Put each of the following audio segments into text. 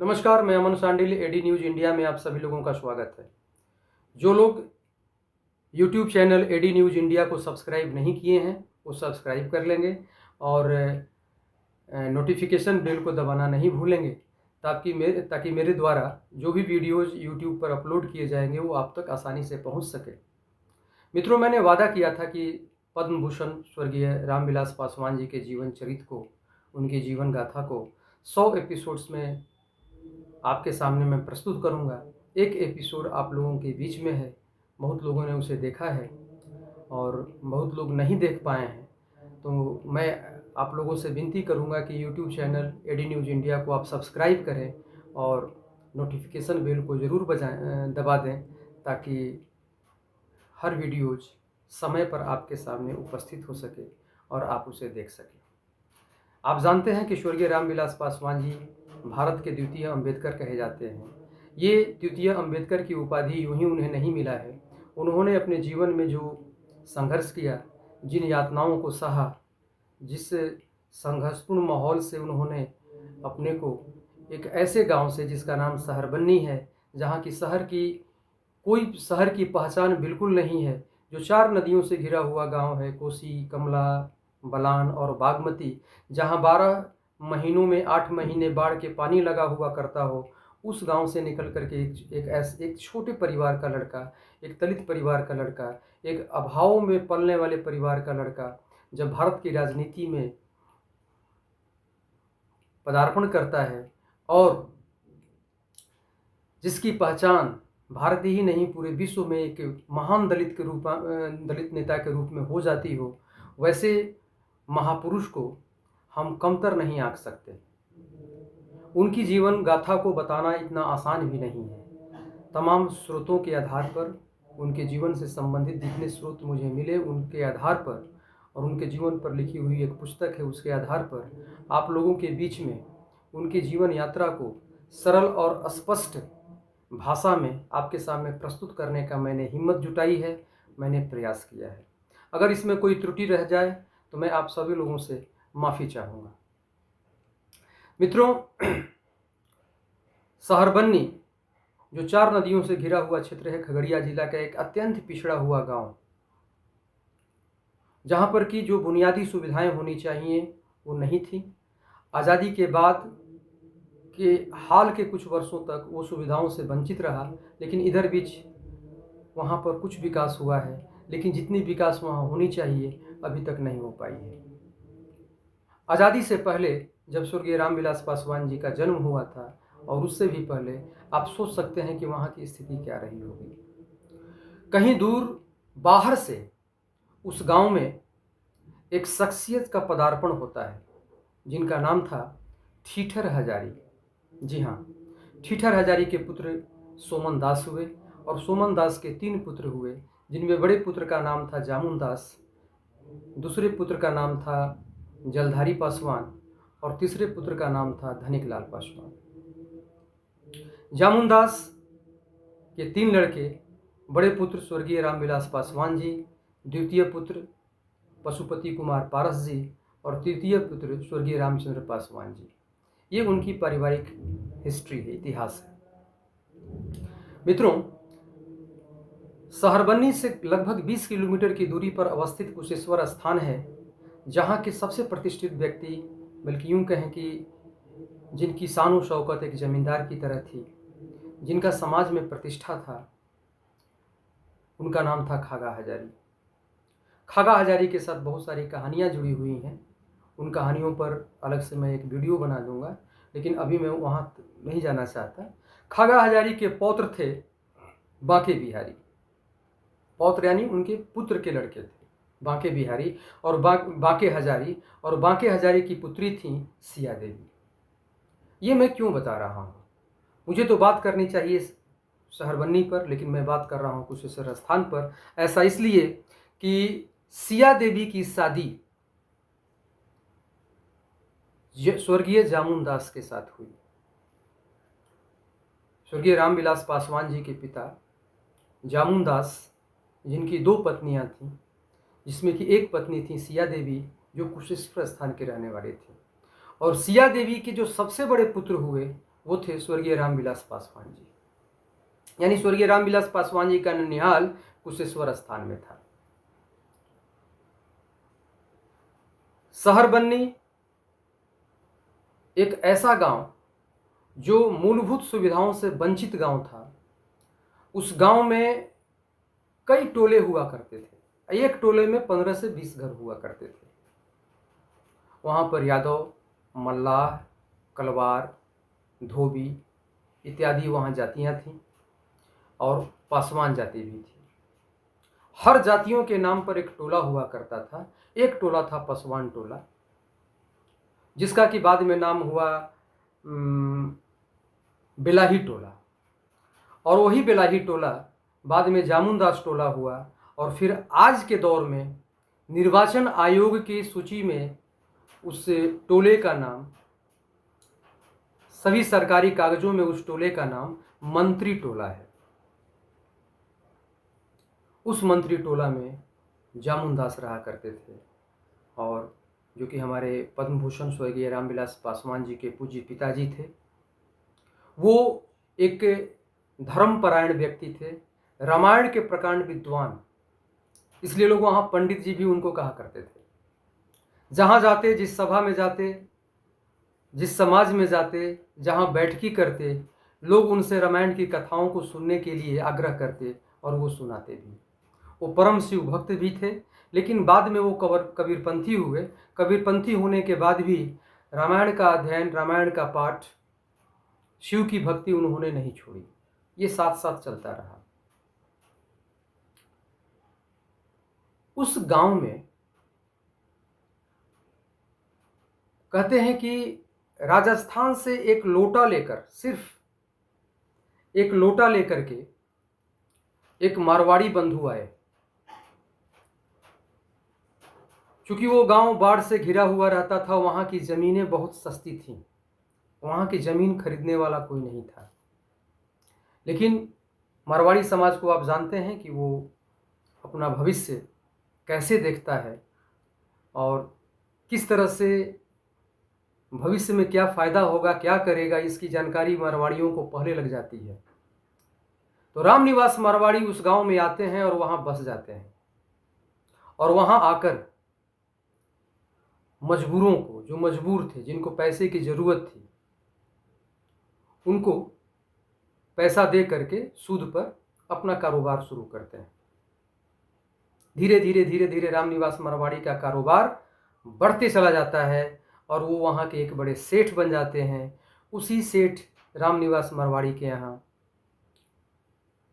नमस्कार, मैं Aman Sandil, AD news India में आप सभी लोगों का स्वागत है। जो लोग YouTube channel AD news India को सब्सक्राइब नहीं किए हैं, वो सब्सक्राइब कर लेंगे और नोटिफिकेशन बेल को दबाना नहीं भूलेंगे ताकि मेरे द्वारा जो भी वीडियोज़ यूट्यूब पर अपलोड किए जाएंगे वो आप तक आसानी से पहुंच सके। मित्रों, मैंने वादा किया था कि पद्म भूषण स्वर्गीय रामविलास पासवान जी के जीवन चरित्र को, उनकी जीवन गाथा को 100 एपिसोड्स में आपके सामने मैं प्रस्तुत करूंगा। एक एपिसोड आप लोगों के बीच में है, बहुत लोगों ने उसे देखा है और बहुत लोग नहीं देख पाए हैं। तो मैं आप लोगों से विनती करूंगा कि YouTube channel AD news India को आप सब्सक्राइब करें और नोटिफिकेशन बेल को ज़रूर दबा दें ताकि हर वीडियोज समय पर आपके सामने उपस्थित हो सके और आप उसे देख सकें। आप जानते हैं कि स्वर्गीय रामविलास पासवान जी भारत के द्वितीय अंबेडकर कहे जाते हैं। ये द्वितीय अंबेडकर की उपाधि यूं ही उन्हें नहीं मिला है। उन्होंने अपने जीवन में जो संघर्ष किया, जिन यातनाओं को सहा, जिस संघर्षपूर्ण माहौल से उन्होंने अपने को एक ऐसे गांव से जिसका नाम सहरबन्नी है, जहां की कोई शहर की पहचान बिल्कुल नहीं है, जो 4 नदियों से घिरा हुआ गांव है, कोसी, कमला, बलान और बागमती, जहां 12 महीनों में 8 महीने बाढ़ के पानी लगा हुआ करता हो, उस गांव से निकल करके एक छोटे परिवार का लड़का, एक दलित परिवार का लड़का, एक अभाव में पलने वाले परिवार का लड़का जब भारत की राजनीति में पदार्पण करता है और जिसकी पहचान भारत ही नहीं पूरे विश्व में एक महान दलित नेता के रूप में हो जाती हो, वैसे महापुरुष को हम कमतर नहीं आंक सकते। उनकी जीवन गाथा को बताना इतना आसान भी नहीं है। तमाम स्रोतों के आधार पर, उनके जीवन से संबंधित जितने स्रोत मुझे मिले उनके आधार पर और उनके जीवन पर लिखी हुई एक पुस्तक है, उसके आधार पर आप लोगों के बीच में उनके जीवन यात्रा को सरल और स्पष्ट भाषा में आपके सामने प्रस्तुत करने का मैंने हिम्मत जुटाई है, मैंने प्रयास किया है। अगर इसमें कोई त्रुटि रह जाए तो मैं आप सभी लोगों से माफ़ी चाहूँगा। मित्रों, सहरबन्नी जो 4 नदियों से घिरा हुआ क्षेत्र है, खगड़िया जिला का एक अत्यंत पिछड़ा हुआ गांव, जहां पर की जो बुनियादी सुविधाएं होनी चाहिए वो नहीं थी। आज़ादी के बाद के हाल के कुछ वर्षों तक वो सुविधाओं से वंचित रहा, लेकिन इधर बीच वहाँ पर कुछ विकास हुआ है, लेकिन जितनी विकास वहाँ होनी चाहिए अभी तक नहीं हो पाई है। आज़ादी से पहले जब स्वर्गीय रामविलास पासवान जी का जन्म हुआ था और उससे भी पहले आप सोच सकते हैं कि वहाँ की स्थिति क्या रही होगी। कहीं दूर बाहर से उस गांव में एक शख्सियत का पदार्पण होता है जिनका नाम था ठीठर हजारी। जी हाँ, ठीठर हजारी के पुत्र सोमन दास हुए और सोमन दास के 3 पुत्र हुए, जिनमें बड़े पुत्र का नाम था जामुन दास, दूसरे पुत्र का नाम था जलधारी पासवान और तीसरे पुत्र का नाम था धनिकलाल पासवान। जामुन दास के 3 लड़के, बड़े पुत्र स्वर्गीय रामविलास पासवान जी, द्वितीय पुत्र पशुपति कुमार पारस जी और तृतीय पुत्र स्वर्गीय रामचंद्र पासवान जी। ये उनकी पारिवारिक हिस्ट्री है, इतिहास है। मित्रों, सहरबन्नी से लगभग 20 किलोमीटर की दूरी पर अवस्थित कुशेश्वर स्थान है, जहाँ के सबसे प्रतिष्ठित व्यक्ति, बल्कि यूँ कहें कि जिनकी शान शौकत एक जमींदार की तरह थी, जिनका समाज में प्रतिष्ठा था, उनका नाम था खागा हजारी। खागा हजारी के साथ बहुत सारी कहानियाँ जुड़ी हुई हैं। उन कहानियों पर अलग से मैं एक वीडियो बना दूंगा, लेकिन अभी मैं वहाँ नहीं जाना चाहता। खागा हजारी के पौत्र थे बांके बिहारी। पौत्र यानी उनके पुत्र के लड़के थे बांके बिहारी और बांके हजारी, और बांके हजारी की पुत्री थी सिया देवी। ये मैं क्यों बता रहा हूँ? मुझे तो बात करनी चाहिए सहरबन्नी पर, लेकिन मैं बात कर रहा हूँ कुशेश्वर स्थान पर। ऐसा इसलिए कि सिया देवी की शादी स्वर्गीय जामुन दास के साथ हुई। स्वर्गीय रामविलास पासवान जी के पिता जामुन दास, जिनकी 2 पत्नियां थीं, जिसमें कि एक पत्नी थी सिया देवी जो कुशेश्वर स्थान के रहने वाले थे, और सिया देवी के जो सबसे बड़े पुत्र हुए वो थे स्वर्गीय रामविलास पासवान जी। यानी स्वर्गीय रामविलास पासवान जी का ननिहाल कुशेश्वर स्थान में था। सहरबन्नी एक ऐसा गांव जो मूलभूत सुविधाओं से वंचित गांव था। उस गांव में कई टोले हुआ करते थे। एक टोले में 15 से 20 घर हुआ करते थे। वहाँ पर यादव, मल्लाह, कलवार, धोबी इत्यादि वहाँ जातियाँ थीं और पासवान जाति भी थी। हर जातियों के नाम पर एक टोला हुआ करता था। एक टोला था पासवान टोला, जिसका कि बाद में नाम हुआ बेलाही टोला, और वही बेलाही टोला बाद में जामुनदास टोला हुआ। और फिर आज के दौर में निर्वाचन आयोग की सूची में उस टोले का नाम, सभी सरकारी कागजों में उस टोले का नाम मंत्री टोला है। उस मंत्री टोला में जामुनदास रहा करते थे, और जो कि हमारे पद्म भूषण स्वर्गीय रामविलास पासवान जी के पूज्य पिताजी थे। वो एक धर्मपरायण व्यक्ति थे, रामायण के प्रकांड विद्वान, इसलिए लोग वहाँ पंडित जी भी उनको कहा करते थे। जहाँ जाते, जिस सभा में जाते, जिस समाज में जाते, जहाँ बैठकी करते, लोग उनसे रामायण की कथाओं को सुनने के लिए आग्रह करते और वो सुनाते भी। वो परम शिव भक्त भी थे, लेकिन बाद में वो कबीरपंथी हुए। कबीरपंथी होने के बाद भी रामायण का अध्ययन, रामायण का पाठ, शिव की भक्ति उन्होंने नहीं छोड़ी। ये साथ साथ चलता रहा। उस गांव में कहते हैं कि राजस्थान से एक लोटा लेकर, सिर्फ एक लोटा लेकर के एक मारवाड़ी बंधु आए। चूंकि वो गांव बाढ़ से घिरा हुआ रहता था, वहाँ की ज़मीनें बहुत सस्ती थीं, वहाँ की ज़मीन खरीदने वाला कोई नहीं था। लेकिन मारवाड़ी समाज को आप जानते हैं कि वो अपना भविष्य कैसे देखता है और किस तरह से भविष्य में क्या फ़ायदा होगा, क्या करेगा, इसकी जानकारी मारवाड़ियों को पहले लग जाती है। तो रामनिवास मारवाड़ी उस गांव में आते हैं और वहाँ बस जाते हैं, और वहाँ आकर मजबूरों को, जो मजबूर थे, जिनको पैसे की ज़रूरत थी, उनको पैसा दे करके सूद पर अपना कारोबार शुरू करते हैं। धीरे धीरे रामनिवास मारवाड़ी का कारोबार बढ़ते चला जाता है और वो वहाँ के एक बड़े सेठ बन जाते हैं। उसी सेठ रामनिवास मारवाड़ी के यहाँ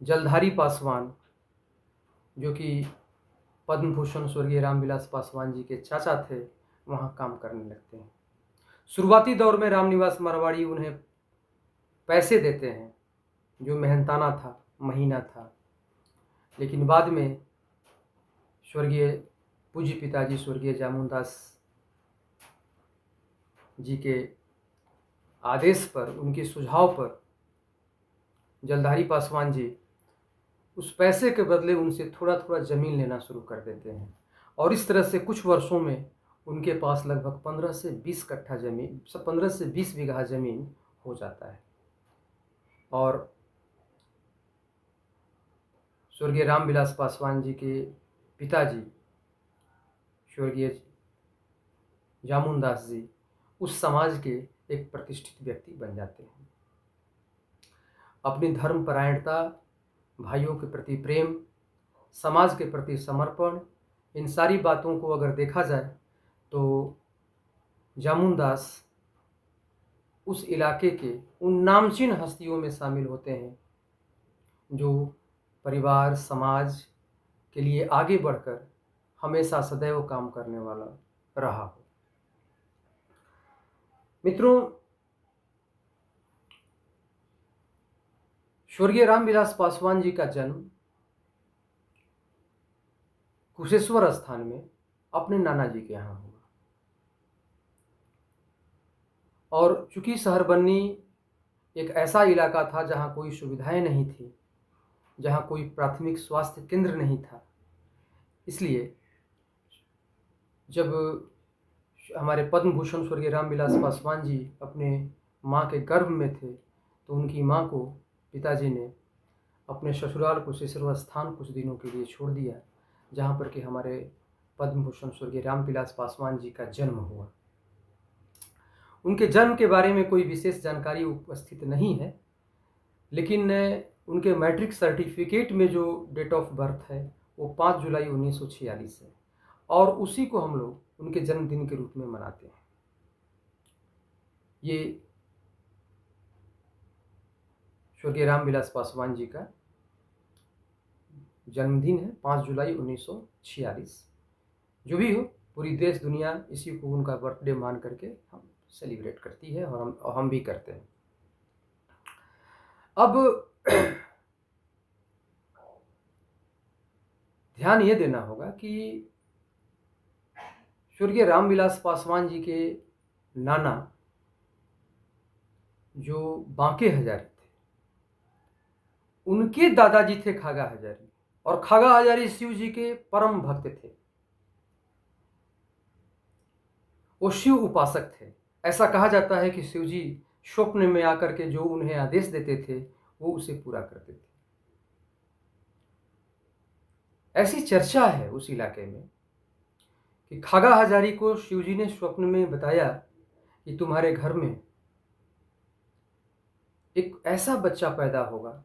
जलधारी पासवान, जो कि पद्म भूषण स्वर्गीय रामविलास पासवान जी के चाचा थे, वहाँ काम करने लगते हैं। शुरुआती दौर में रामनिवास मारवाड़ी उन्हें पैसे देते हैं, जो मेहनताना था, महीना था। लेकिन बाद में स्वर्गीय पूज्य पिताजी स्वर्गीय जामुनदास जी के आदेश पर, उनके सुझाव पर, जलधारी पासवान जी उस पैसे के बदले उनसे थोड़ा थोड़ा ज़मीन लेना शुरू कर देते हैं। और इस तरह से कुछ वर्षों में उनके पास लगभग 15 से 20 कट्ठा ज़मीन, 15 से 20 बीघा ज़मीन हो जाता है। और स्वर्गीय रामविलास पासवान जी के पिताजी स्वर्गीय जामुनदास जी उस समाज के एक प्रतिष्ठित व्यक्ति बन जाते हैं। अपनी धर्मपरायणता, भाइयों के प्रति प्रेम, समाज के प्रति समर्पण, इन सारी बातों को अगर देखा जाए तो जामुनदास उस इलाके के उन नामचीन हस्तियों में शामिल होते हैं जो परिवार, समाज के लिए आगे बढ़कर हमेशा सदैव काम करने वाला रहा हो। मित्रों, स्वर्गीय रामविलास पासवान जी का जन्म कुशेश्वर स्थान में अपने नाना जी के यहाँ हुआ। और चूंकि सहरबन्नी एक ऐसा इलाका था जहाँ कोई सुविधाएं नहीं थी, जहाँ कोई प्राथमिक स्वास्थ्य केंद्र नहीं था, इसलिए जब हमारे पद्म भूषण स्वर्गीय रामविलास पासवान जी अपने माँ के गर्भ में थे तो उनकी माँ को पिताजी ने अपने ससुराल कुशेश्वर स्थान कुछ दिनों के लिए छोड़ दिया, जहाँ पर कि हमारे पद्म भूषण स्वर्गीय रामविलास पासवान जी का जन्म हुआ। उनके जन्म के बारे में कोई विशेष जानकारी उपस्थित नहीं है, लेकिन उनके मैट्रिक सर्टिफिकेट में जो डेट ऑफ बर्थ है वो 5 जुलाई 1946 है, और उसी को हम लोग उनके जन्मदिन के रूप में मनाते हैं। ये स्वर्गीय रामविलास पासवान जी का जन्मदिन है 5 जुलाई 1946। जो भी हो, पूरी देश दुनिया इसी को उनका बर्थडे मान करके हम सेलिब्रेट करती है, और हम भी करते हैं। अब ध्यान ये देना होगा कि स्वर्गीय रामविलास पासवान जी के नाना जो बांके हजारी थे, उनके दादाजी थे खागा हजारी, और खागा हजारी शिव जी के परम भक्त थे। वो शिव उपासक थे। ऐसा कहा जाता है कि शिव जी स्वप्न में आकर के जो उन्हें आदेश देते थे वो उसे पूरा करते थे। ऐसी चर्चा है उस इलाके में कि खागा हजारी को शिवजी ने स्वप्न में बताया कि तुम्हारे घर में एक ऐसा बच्चा पैदा होगा,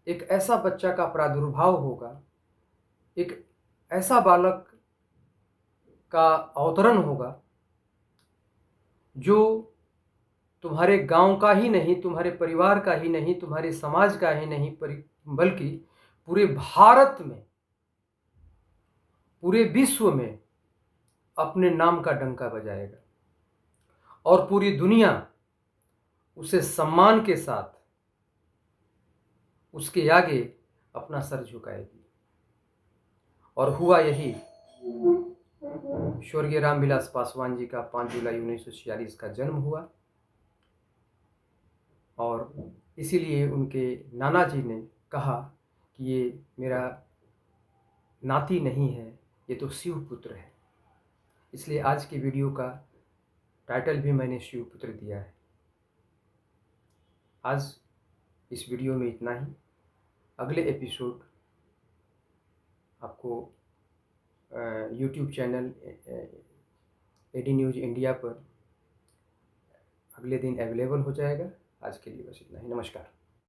एक ऐसा बच्चा का प्रादुर्भाव होगा, एक ऐसा बालक का अवतरण होगा जो तुम्हारे गांव का ही नहीं, तुम्हारे परिवार का ही नहीं, तुम्हारे समाज का ही नहीं, बल्कि पूरे भारत में, पूरे विश्व में अपने नाम का डंका बजाएगा, और पूरी दुनिया उसे सम्मान के साथ उसके आगे अपना सर झुकाएगी। और हुआ यही। स्वर्गीय रामविलास पासवान जी का 5 जुलाई 1946 का जन्म हुआ, और इसीलिए उनके नाना जी ने कहा कि ये मेरा नाती नहीं है, ये तो शिव पुत्र है। इसलिए आज की वीडियो का टाइटल भी मैंने शिव पुत्र दिया है। आज इस वीडियो में इतना ही। अगले एपिसोड आपको YouTube channel AD news India पर अगले दिन अवेलेबल हो जाएगा। आज के लिए बस इतना ही। नमस्कार।